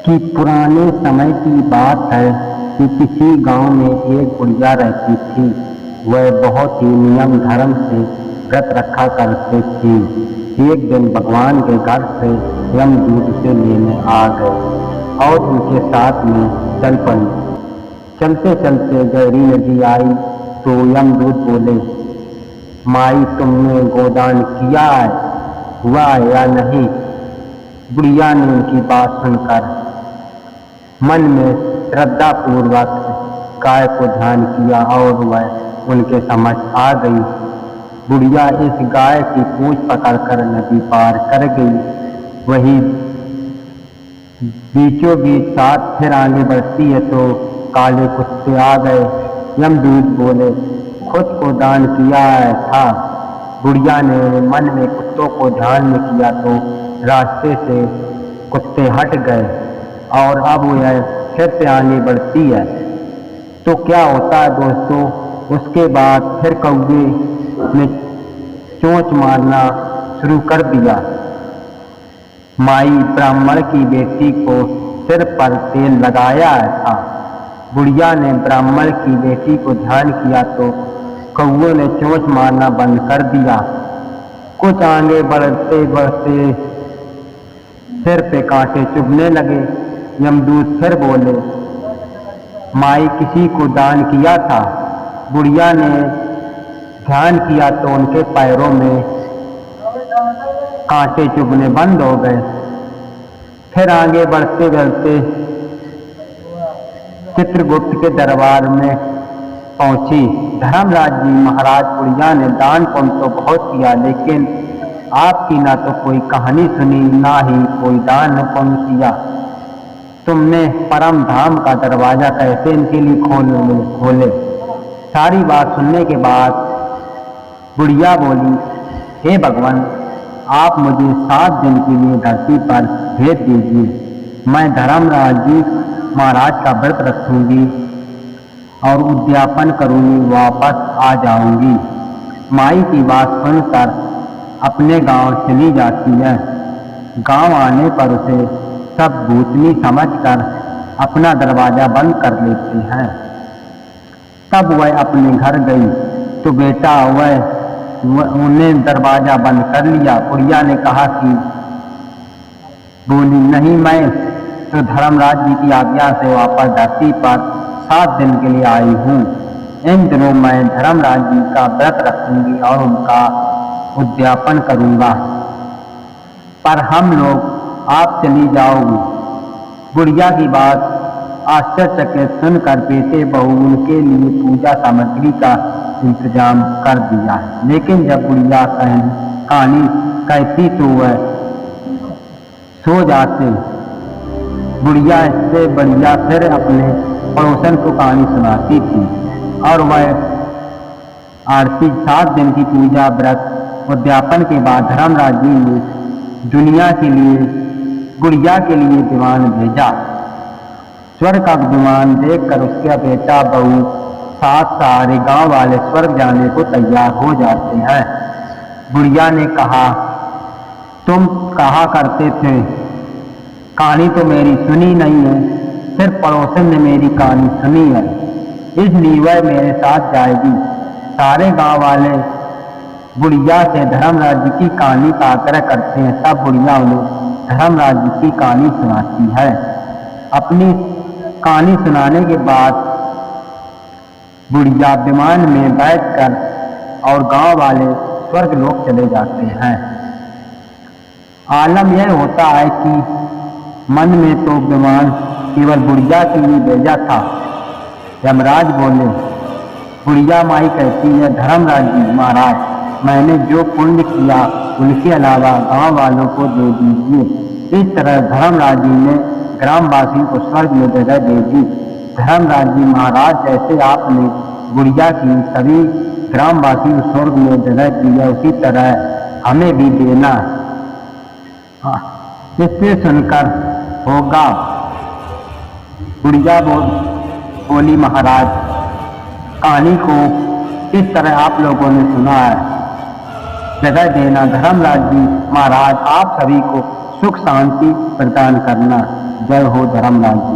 कि पुराने समय की बात है कि किसी गांव में एक बुढ़िया रहती थी। वह बहुत ही नियम धर्म से व्रत रखा करती थी। एक दिन भगवान के घर से यमदूत उसे लेने आ गए और उनके साथ में चल पड़ी। चलते चलते गहरी नदी आई तो यमदूत बोले, माई तुमने गोदान किया हुआ है या नहीं? बुढ़िया ने उनकी बात सुनकर मन में श्रद्धा पूर्वक गाय को ध्यान किया और वह उनके समझ आ गई। बुढ़िया इस गाय की पूंछ पकड़कर नदी पार कर गई। वही बीचों बीच साथ फिर आगे बढ़ती है तो काले कुत्ते आ गए। यमदूत बोले, खुद को दान किया था। बुढ़िया ने मन में कुत्तों को ध्यान में किया तो रास्ते से कुत्ते हट गए और अब वह फिर से आगे बढ़ती है। तो क्या होता है दोस्तों, उसके बाद फिर कौवे ने चोंच मारना शुरू कर दिया। माई ब्राह्मण की बेटी को सिर पर तेल लगाया था। बुढ़िया ने ब्राह्मण की बेटी को ध्यान किया तो कौवे ने चोंच मारना बंद कर दिया। कुछ आगे बढ़ते बढ़ते सिर पे कांटे चुभने लगे। यमदूत फिर बोले, माई किसी को दान किया था। बुढ़िया ने ध्यान किया तो उनके पैरों में कांटे चुभने बंद हो गए। फिर आगे बढ़ते बढ़ते चित्रगुप्त के दरबार में पहुंची। धर्मराज जी महाराज, बुढ़िया ने दान पुण्य तो बहुत किया लेकिन आपकी ना तो कोई कहानी सुनी ना ही कोई दान पुण्य किया। तुमने परम धाम का दरवाजा कैसे इनके लिए खोले? सारी बात सुनने के बाद बुढ़िया बोली, हे भगवान, आप मुझे 7 दिन के लिए धरती पर भेज दीजिए। मैं धर्मराज जी महाराज का व्रत रखूंगी और उद्यापन करूंगी, वापस आ जाऊंगी। माई की बात सुनकर अपने गांव चली जाती है। गांव आने पर उसे सब भूतनी समझकर अपना दरवाजा बंद कर लेते हैं। तब वह अपने घर गई तो बेटा उन्हें दरवाजा बंद कर लिया। बुढ़िया ने कहा कि बोली, नहीं, मैं तो धर्मराज जी की आज्ञा से वापस धरती पर 7 दिन के लिए आई हूँ। इन दिनों मैं धर्मराज जी का व्रत रखूंगी और उनका उद्यापन करूंगा, पर हम लोग आप चली जाओगी। बुढ़िया की बात आश्चर्यचकित सुनकर बेटे बहू उनके लिए पूजा सामग्री का इंतजाम कर दिया। लेकिन जब बुढ़िया कहानी कहती तो वह सो जाते। बुढ़िया इससे बढ़िया फिर अपने पड़ोसन को कहानी सुनाती थी और वह आरती 7 दिन की पूजा व्रत उद्यापन के बाद धर्मराज जी ने दुनिया के लिए बुढ़िया के लिए विमान भेजा। स्वर्ग का विमान देखकर उसका बेटा बहू साथ सारे गांव वाले स्वर्ग जाने को तैयार हो जाते हैं। बुढ़िया ने कहा, तुम कहा करते थे कहानी तो मेरी सुनी नहीं है, सिर्फ पड़ोसन ने मेरी कहानी सुनी है, इसलिए वह मेरे साथ जाएगी। सारे गांव वाले बुढ़िया से धर्मराज जी की कहानी का आग्रह करते हैं। तब बुढ़िया उन्हें धर्मराज जी की कहानी सुनाती है। अपनी कहानी सुनाने के बाद बुढ़िया विमान में बैठकर और गांव वाले स्वर्ग लोग चले जाते हैं। आलम यह होता है कि मन में तो विमान केवल बुढ़िया के लिए भेजा था। यमराज बोले, बुढ़िया माई कहती है, धर्मराज जी महाराज, मैंने जो पुण्य किया उनके अलावा गांव वालों को दे दीजिए। इस तरह धर्मराज जी ने ग्रामवासियों को स्वर्ग में जगह दे दी। धर्मराज जी महाराज, जैसे आपने बुढ़िया की सभी ग्रामवासियों को स्वर्ग में जगह दी है, उसी तरह हमें भी देना। इससे सुनकर होगा। बुढ़िया बोली, महाराज, कहानी को इस तरह आप लोगों ने सुना है, जगह देना। धर्मराज जी महाराज, आप सभी को सुख शांति प्रदान करना। जय हो धर्मराज जी।